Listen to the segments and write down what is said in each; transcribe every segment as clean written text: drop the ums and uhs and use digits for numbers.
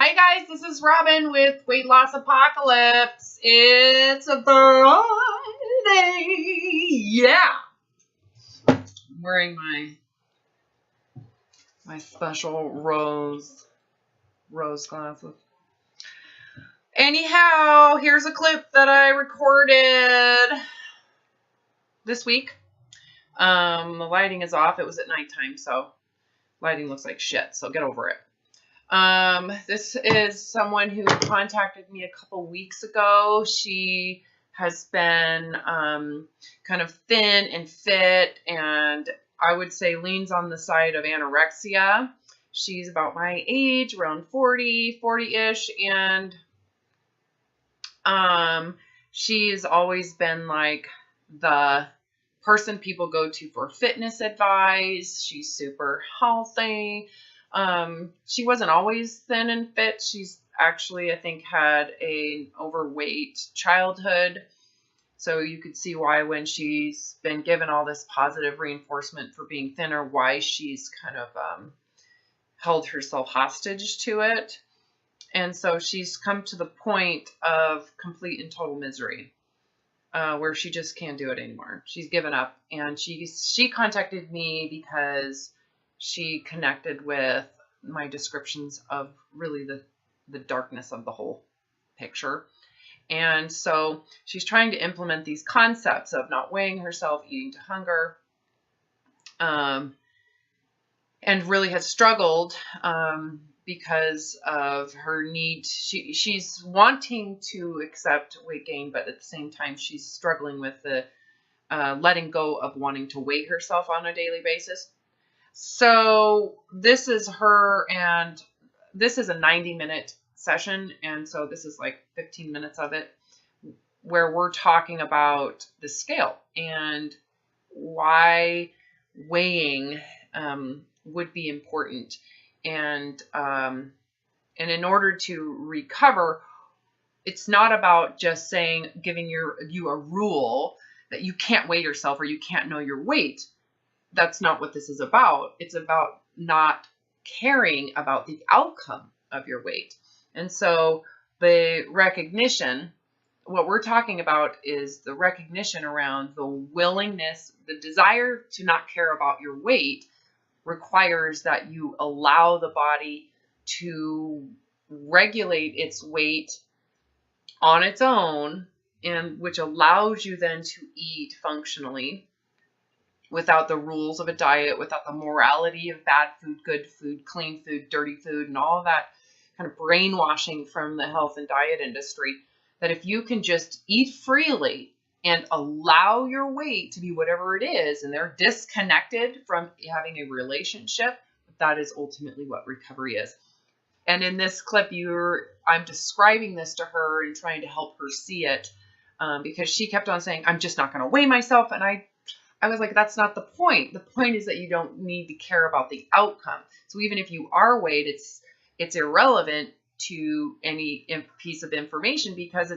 Hi guys, this is Robin with Weight Loss Apocalypse. It's a Friday. Yeah. I'm wearing my special rose glasses. Anyhow, here's a clip that I recorded this week. The lighting is off. It was at nighttime, so lighting looks like shit, so get over it. This is someone who contacted me a couple weeks ago. She has been kind of thin and fit, and I would say leans on the side of anorexia. She's about my age, around 40-ish, and she's always been like the person people go to for fitness advice. She's super healthy. She wasn't always thin and fit. She's actually, I think, had an overweight childhood. So you could see why when she's been given all this positive reinforcement for being thinner, why she's kind of held herself hostage to it. And so she's come to the point of complete and total misery, where she just can't do it anymore. She's given up, and she contacted me because she connected with my descriptions of really the darkness of the whole picture. And so she's trying to implement these concepts of not weighing herself, eating to hunger, and really has struggled because of her need. She's wanting to accept weight gain, but at the same time she's struggling with the letting go of wanting to weigh herself on a daily basis. So this is her, and this is a 90-minute session, and so this is like 15 minutes of it, where we're talking about the scale and why weighing would be important. And in order to recover, it's not about just saying, giving you a rule that you can't weigh yourself or you can't know your weight. That's not what this is about. It's about not caring about the outcome of your weight. And so the recognition, what we're talking about is the recognition around the willingness, the desire to not care about your weight requires that you allow the body to regulate its weight on its own, and which allows you then to eat functionally without the rules of a diet, without the morality of bad food, good food, clean food, dirty food, and all of that kind of brainwashing from the health and diet industry. That if you can just eat freely and allow your weight to be whatever it is, and they're disconnected from having a relationship, that is ultimately what recovery is. And in this clip, I'm describing this to her and trying to help her see it, because she kept on saying, I'm just not going to weigh myself. And I was like, that's not the point. The point is that you don't need to care about the outcome. So even if you are weighed, it's irrelevant to any piece of information, because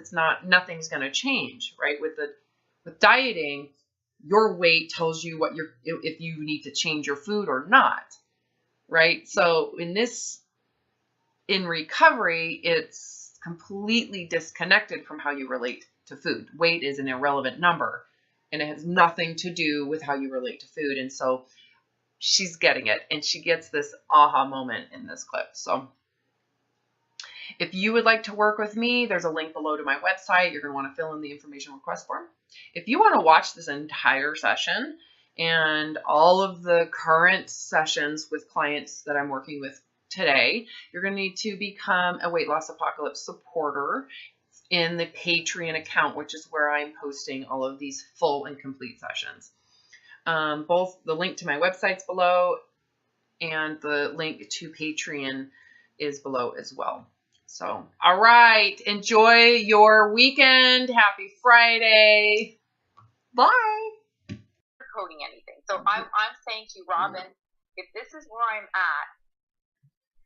nothing's going to change, right? With dieting, your weight tells you if you need to change your food or not, right? So in recovery, it's completely disconnected from how you relate to food. Weight is an irrelevant number, and it has nothing to do with how you relate to food. And so she's getting it, and she gets this aha moment in this clip. So if you would like to work with me, there's a link below to my website. You're going to want to fill in the information request form. If you want to watch this entire session and all of the current sessions with clients that I'm working with today, you're going to need to become a Weight Loss Apocalypse supporter in the Patreon account, which is where I'm posting all of these full and complete sessions. Both the link to my website's below, and the link to Patreon is below as well. So, all right, enjoy your weekend. Happy Friday. Bye. Coding anything. So I'm saying to you, Robin, if this is where I'm at,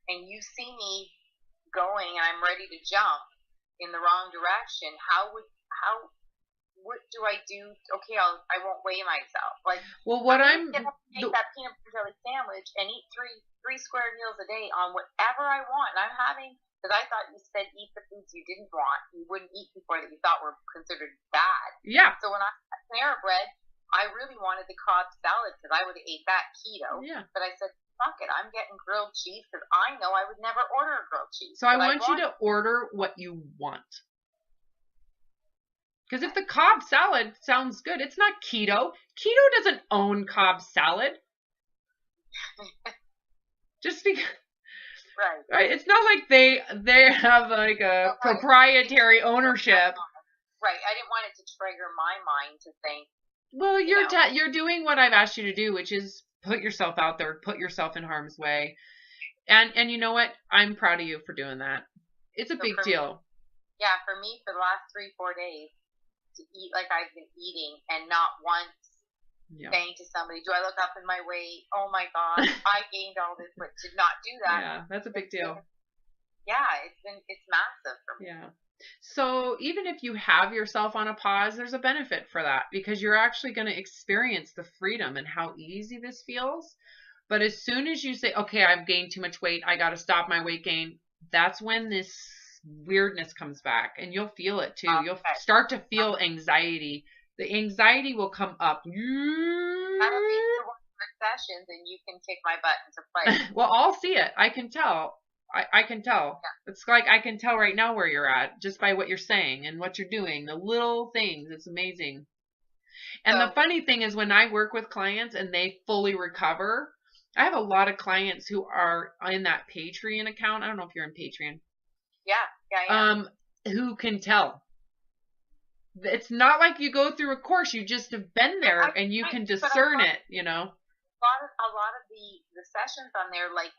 and you see me going and I'm ready to jump in the wrong direction, what do I do? Okay, I won't weigh myself. Like, well, make that peanut butter jelly sandwich and eat three square meals a day on whatever I want. And I'm having Because I thought you said eat the foods you didn't want, you wouldn't eat before that you thought were considered bad. Yeah. So when I had Panera Bread, I really wanted the Cobb salad because I would have ate that keto. Yeah. But I said, fuck it, I'm getting grilled cheese because I know I would never order a grilled cheese. So I want you to order what you want. Because if the Cobb salad sounds good, it's not keto. Keto doesn't own Cobb salad. Just because. Right. It's not like they have like a proprietary ownership. Right. I didn't want it to trigger my mind to think. Well, you're doing what I've asked you to do, which is put yourself out there, put yourself in harm's way. And you know what? I'm proud of you for doing that. It's a big deal. Yeah, for me, for the last 3-4 days, to eat like I've been eating and not once saying to somebody, do I look up in my weight? Oh my God, I gained all this weight. Did not do that. Yeah, that's a big deal. Yeah, it's massive for me. Yeah. So even if you have yourself on a pause, there's a benefit for that because you're actually going to experience the freedom and how easy this feels. But as soon as you say, okay, I've gained too much weight, I got to stop my weight gain, that's when this weirdness comes back and you'll feel it too. Okay. You'll start to feel anxiety. The anxiety will come up. That'll be for sessions and you can kick my butt into place. Well, I'll see it. I can tell. I can tell. Yeah. It's like I can tell right now where you're at just by what you're saying and what you're doing. The little things. It's amazing. And the funny thing is when I work with clients and they fully recover, I have a lot of clients who are in that Patreon account. I don't know if you're in Patreon. Yeah. Who can tell. It's not like you go through a course. You just have been there and you can discern it, you know. A lot of the sessions on there, like,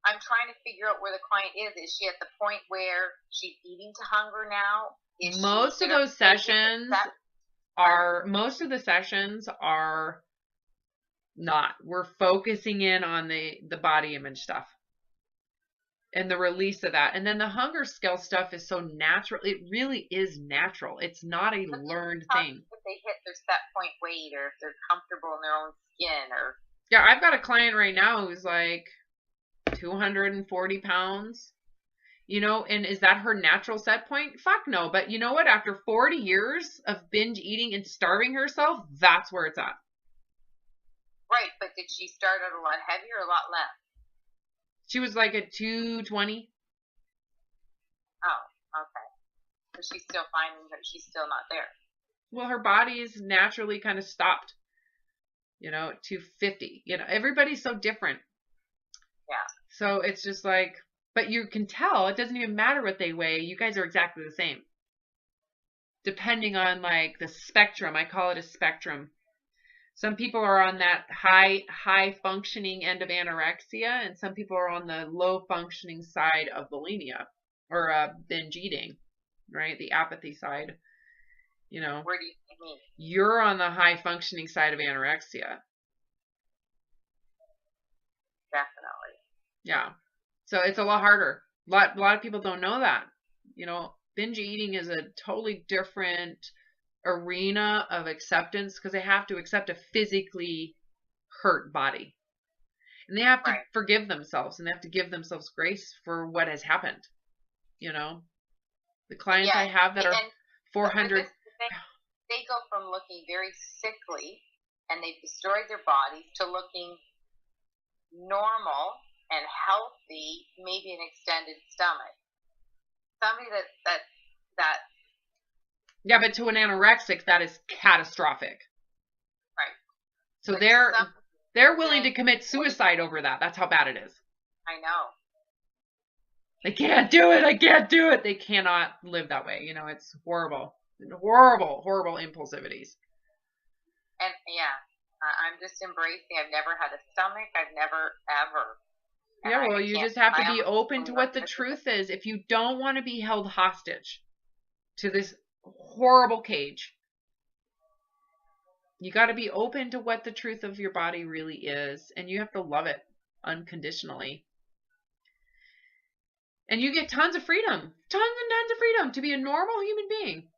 I'm trying to figure out where the client is. Is she at the point where she's eating to hunger now? Most of the sessions are not. We're focusing in on the body image stuff. And the release of that. And then the hunger scale stuff is so natural. It really is natural. It's not a learned thing. If they hit their set point weight or if they're comfortable in their own skin or... Yeah, I've got a client right now who's like 240 pounds. You know, and is that her natural set point? Fuck no. But you know what? After 40 years of binge eating and starving herself, that's where it's at. Right, but did she start out a lot heavier or a lot less? She was like at 220. Oh, okay. So she's still finding her. She's still not there. Well, her body's naturally kind of stopped. You know, 250. You know, everybody's so different. Yeah. So it's just like, but you can tell it doesn't even matter what they weigh. You guys are exactly the same. Depending on like the spectrum. I call it a spectrum. Some people are on that high functioning end of anorexia, and some people are on the low functioning side of bulimia or binge eating, right? The apathy side. You know. Where do you mean? You're on the high functioning side of anorexia. Definitely. Yeah. So it's a lot harder. A lot of people don't know that. You know, binge eating is a totally different arena of acceptance because they have to accept a physically hurt body. And they have to forgive themselves and they have to give themselves grace for what has happened. You know, the clients I have that are 400. They go from looking very sickly and they've destroyed their bodies to looking normal and healthy, maybe an extended stomach. Somebody that yeah, but to an anorexic, that is catastrophic. Right. So they're willing to commit suicide over that. That's how bad it is. I know. They can't do it. I can't do it. They cannot live that way. You know, it's horrible. Horrible, horrible impulsivities. And yeah, I'm just embracing. I've never had a stomach. I've never, ever. Yeah, well, you just have to be open to what the truth is. If you don't want to be held hostage to this horrible cage, you got to be open to what the truth of your body really is, and you have to love it unconditionally. And you get tons of freedom, tons and tons of freedom to be a normal human being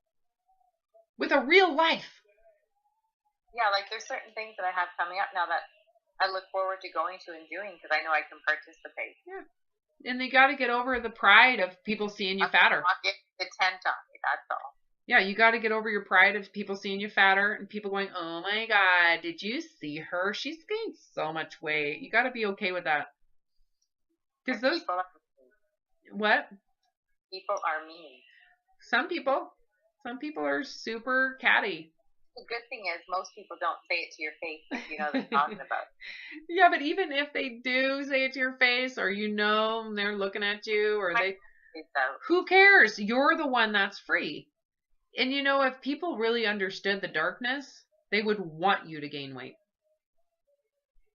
with a real life. Yeah, like there's certain things that I have coming up now that I look forward to going to and doing because I know I can participate. Yeah. And they got to get over the pride of people seeing you fatter. Not get the tent on me, that's all. Yeah, you got to get over your pride of people seeing you fatter and people going, oh my God, did you see her? She's gained so much weight. You got to be okay with that. Because those. People are mean. What? People are mean. Some people are super catty. The good thing is most people don't say it to your face, but you know they're talking about. Yeah, but even if they do say it to your face, or you know they're looking at you, or who cares? You're the one that's free. And you know, if people really understood the darkness, they would want you to gain weight.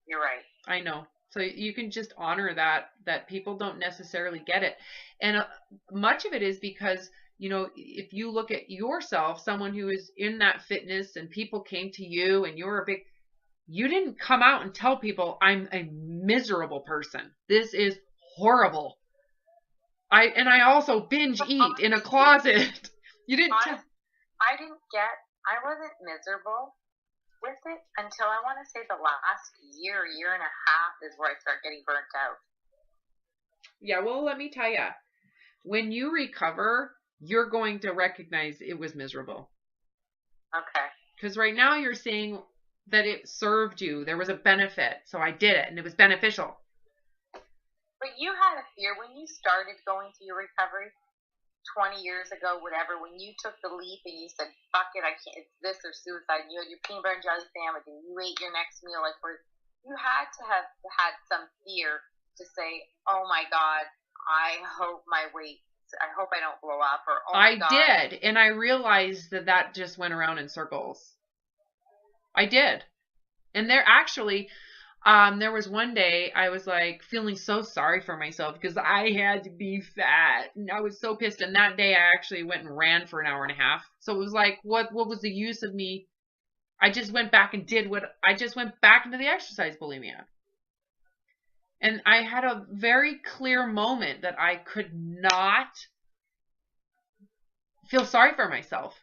You're right. I know. So you can just honor that people don't necessarily get it. And much of it is because, you know, if you look at yourself, someone who is in that fitness and people came to you and you didn't come out and tell people, I'm a miserable person. This is horrible. I also binge eat in a closet. You didn't I wasn't miserable with it until I want to say the last year and a half is where I start getting burnt out. Yeah, well, let me tell you, when you recover, you're going to recognize it was miserable. Okay. Because right now you're saying that it served you. There was a benefit. So I did it and it was beneficial. But you had a fear when you started going through your recovery 20 years ago, whatever, when you took the leap and you said, fuck it, I can't, it's this or suicide, and you had your peanut butter and jelly sandwich and you ate your next meal, like, where you had to have had some fear to say, oh my God, I hope I don't blow up, or oh my God. I did, and I realized that just went around in circles. I did. And there was one day I was like feeling so sorry for myself because I had to be fat and I was so pissed. And that day I actually went and ran for an hour and a half. So it was like, what was the use of me? I just went back and I just went back into the exercise bulimia. And I had a very clear moment that I could not feel sorry for myself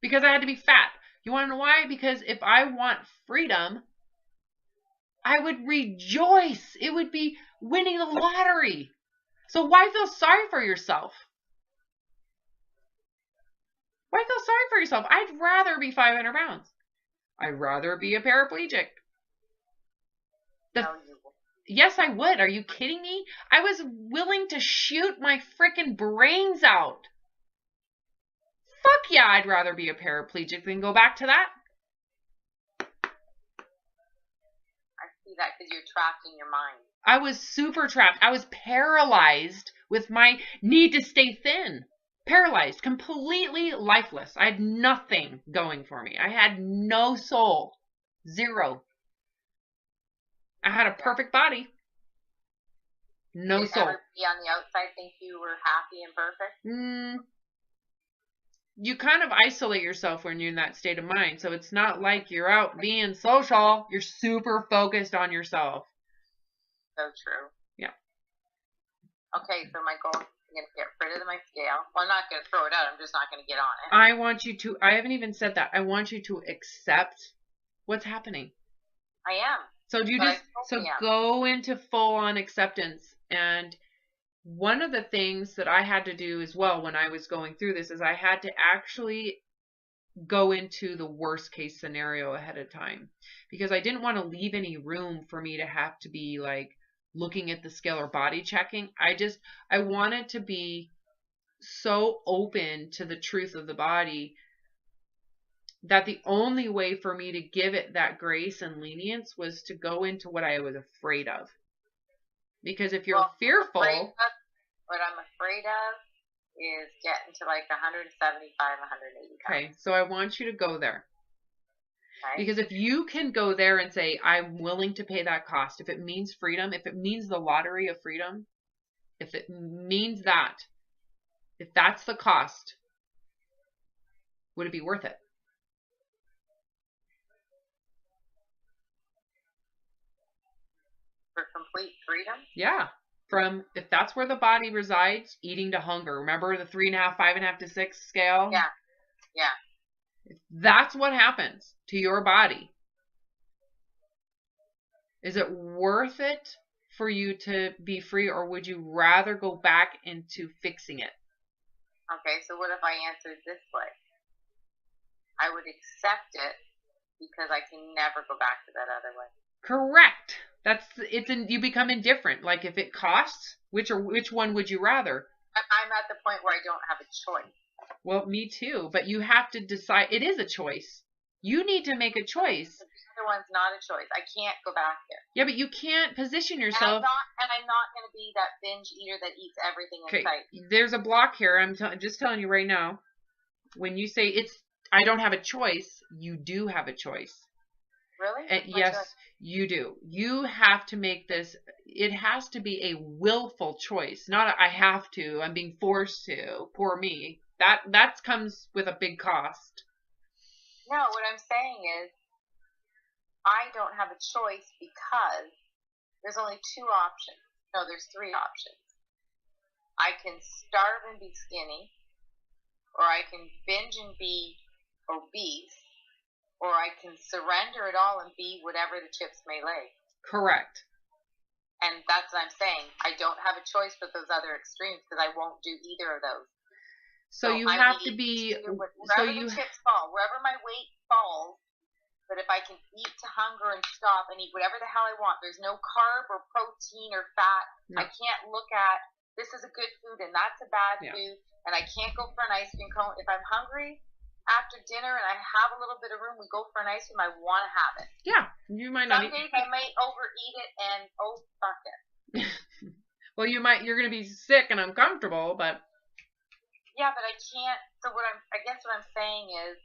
because I had to be fat. You want to know why? Because if I want freedom, I would rejoice. It would be winning the lottery. So why feel sorry for yourself? Why feel sorry for yourself? I'd rather be 500 pounds. I'd rather be a paraplegic. Yes, I would. Are you kidding me? I was willing to shoot my freaking brains out. Fuck yeah, I'd rather be a paraplegic than go back to that. That because you're trapped in your mind. I was super trapped. I was paralyzed with my need to stay thin. Paralyzed, completely lifeless. I had nothing going for me. I had no soul. Zero. I had a perfect body. No soul. Did you on the outside think you were happy and perfect? You kind of isolate yourself when you're in that state of mind. So it's not like you're out being social. You're super focused on yourself. So true. Yeah. Okay, so my goal is going to get rid of my scale. Well, I'm not going to throw it out. I'm just not going to get on it. I want you to, I haven't even said that. I want you to accept what's happening. I am. So go into full on acceptance. And one of the things that I had to do as well when I was going through this is I had to actually go into the worst case scenario ahead of time because I didn't want to leave any room for me to have to be like looking at the scale or body checking. I wanted to be so open to the truth of the body that the only way for me to give it that grace and lenience was to go into what I was afraid of. Because if you're fearful... What I'm afraid of is getting to like 175, 180 pounds. Okay, so I want you to go there. Okay. Because if you can go there and say, I'm willing to pay that cost, if it means freedom, if it means the lottery of freedom, if it means that, if that's the cost, would it be worth it? For complete freedom? Yeah. If that's where the body resides, eating to hunger. Remember the 3.5, 5.5 to 6 scale? Yeah. Yeah. If that's what happens to your body, is it worth it for you to be free, or would you rather go back into fixing it? Okay, so what if I answered this way? I would accept it because I can never go back to that other way. Correct. You become indifferent. Like if it costs, which one would you rather? I'm at the point where I don't have a choice. Well, me too, but you have to decide. It is a choice. You need to make a choice. The other one's not a choice. I can't go back there. Yeah, but you can't position yourself. And I'm not going to be that binge eater that eats everything in sight. There's a block here. I'm just telling you right now. When you say I don't have a choice, you do have a choice. Really? Yes, you do. You have to make this. It has to be a willful choice, not I have to. I'm being forced to. Poor me. That comes with a big cost. No, what I'm saying is, I don't have a choice because there's only two options. No, there's three options. I can starve and be skinny, or I can binge and be obese, or I can surrender it all and be whatever the chips may lay. Correct. And that's what I'm saying. I don't have a choice with those other extremes because I won't do either of those. So you have to be... Wherever the chips fall, wherever my weight falls, but if I can eat to hunger and stop and eat whatever the hell I want, there's no carb or protein or fat. No. I can't look at, this is a good food and that's a bad food, and I can't go for an ice cream cone. If I'm hungry after dinner and I have a little bit of room, we go for an ice cream, I want to have it. Yeah, you might not. Some days I might overeat it and, fuck it. Well, you're going to be sick and uncomfortable, but... Yeah, but I can't. So I guess what I'm saying is,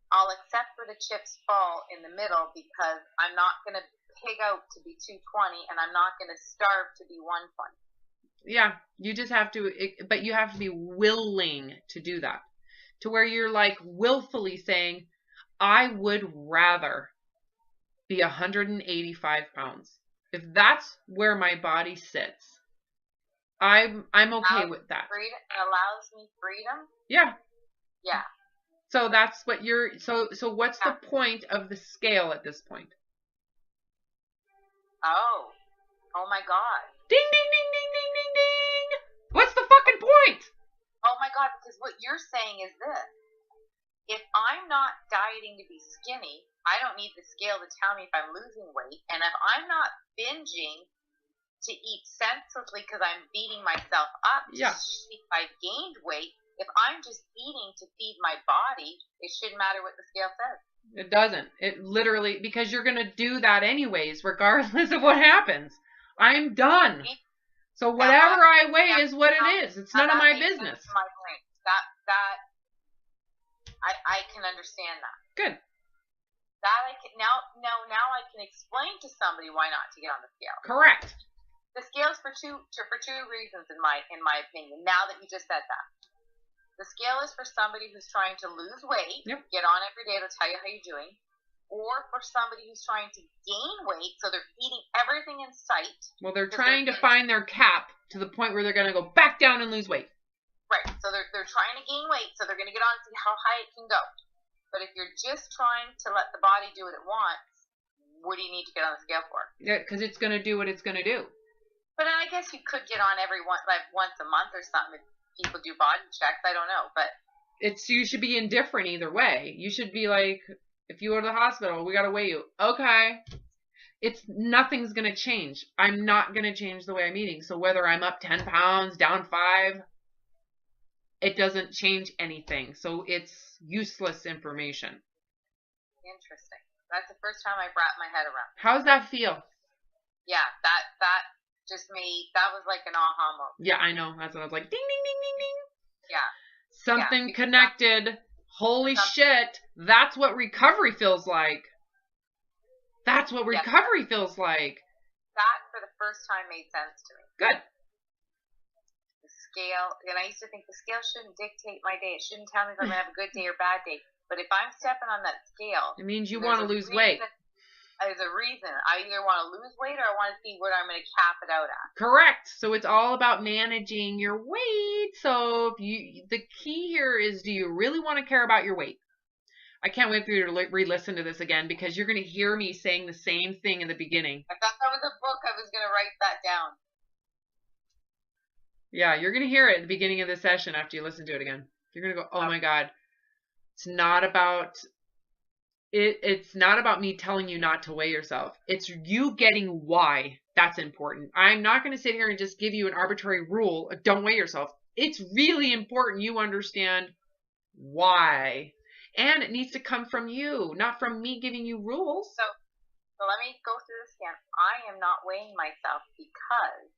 I'll accept where the chips fall in the middle because I'm not going to pig out to be 220 and I'm not going to starve to be 120. Yeah, you just have to, but you have to be willing to do that. To where you're like willfully saying, I would rather be 185 pounds. If that's where my body sits, I'm okay with that. It allows me freedom? Yeah. Yeah. So that's what so what's the point of the scale at this point? Oh my God. Ding, ding, ding, ding, ding, ding, ding. What's the fucking point? Oh my God, because what you're saying is this. If I'm not dieting to be skinny, I don't need the scale to tell me if I'm losing weight. And if I'm not binging to eat senselessly because I'm beating myself up to see if I gained weight, if I'm just eating to feed my body, it shouldn't matter what the scale says. It doesn't. It literally, because you're going to do that anyways, regardless of what happens. I'm done. So whatever I weigh is what it is. It's none of my business. I can understand that. Good. That I can now I can explain to somebody why not to get on the scale. Correct. The scale's for two reasons in my opinion. Now that you just said that, the scale is for somebody who's trying to lose weight, get on every day to tell you how you're doing, or for somebody who's trying to gain weight, so they're eating everything in sight. Well, they're trying to find their cap to the point where they're going to go back down and lose weight. Right. So they're trying to gain weight, so they're going to get on and see how high it can go. But if you're just trying to let the body do what it wants, what do you need to get on the scale for? Yeah, because it's going to do what it's going to do. But I guess you could get on once a month or something if people do body checks. I don't know, but you should be indifferent either way. You should be like, if you go to the hospital, we got to weigh you. Okay. Nothing's going to change. I'm not going to change the way I'm eating. So whether I'm up 10 pounds, down 5, it doesn't change anything. So it's useless information. Interesting. That's the first time I've wrapped my head around. How's that feel? Yeah, that that was like an aha moment. Yeah, I know. That's what I was like, ding, ding, ding, ding, ding. Yeah. Something connected. Holy shit. That's what recovery feels like. That's what recovery feels like. That, for the first time, made sense to me. Good. The scale, and I used to think the scale shouldn't dictate my day. It shouldn't tell me if I'm going to have a good day or bad day. But if I'm stepping on that scale, it means you want to lose weight. There's a reason. I either want to lose weight or I want to see what I'm going to cap it out at. Correct. So it's all about managing your weight. So the key here is, do you really want to care about your weight? I can't wait for you to re-listen to this again because you're going to hear me saying the same thing in the beginning. I thought that was a book. I was going to write that down. Yeah, you're going to hear it at the beginning of the session after you listen to it again. You're going to go, oh my God. It's not about it's not about me telling you not to weigh yourself. It's you getting why that's important. I'm not going to sit here and just give you an arbitrary rule, don't weigh yourself. It's really important you understand why. And it needs to come from you, not from me giving you rules. So let me go through this again. I am not weighing myself because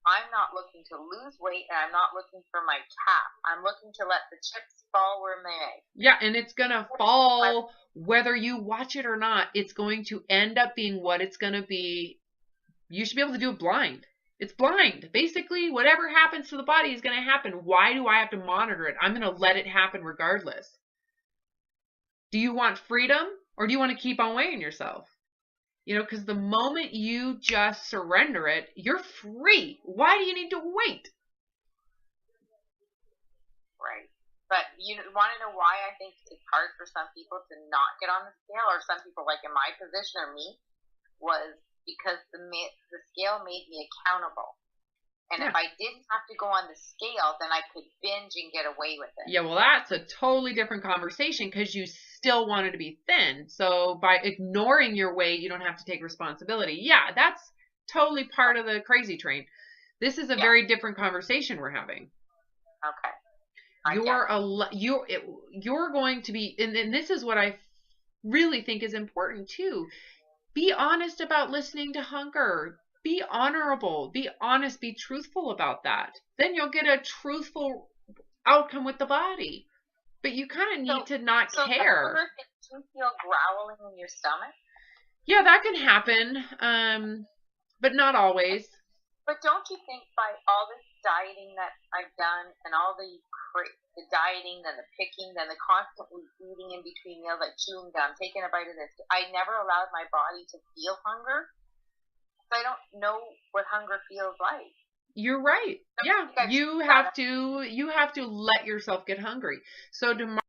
I'm not looking to lose weight and I'm not looking for my cap. I'm looking to let the chips fall where they may. Yeah, and it's going to fall whether you watch it or not. It's going to end up being what it's going to be. You should be able to do it blind. It's blind. Basically, whatever happens to the body is going to happen. Why do I have to monitor it? I'm going to let it happen regardless. Do you want freedom or do you want to keep on weighing yourself? You know, because the moment you just surrender it, you're free. Why do you need to wait? Right. But you want to know why I think it's hard for some people to not get on the scale, or some people like in my position or me, was because the scale made me accountable. And if I didn't have to go on the scale, then I could binge and get away with it. Yeah, well, that's a totally different conversation because you still wanted to be thin. So by ignoring your weight, you don't have to take responsibility. Yeah, that's totally part of the crazy train. This is a very different conversation we're having. Okay. You're going to be, and this is what I really think is important too. Be honest about listening to hunger. Be honorable, be honest, be truthful about that. Then you'll get a truthful outcome with the body. But you kind of need to not care. Do you feel growling in your stomach? Yeah, that can happen, but not always. But don't you think by all this dieting that I've done and all the dieting and the picking and the constantly eating in between meals, like chewing gum, taking a bite of this, I never allowed my body to feel hunger. I don't know what hunger feels like. You're right. Yeah, you have to let yourself get hungry. So tomorrow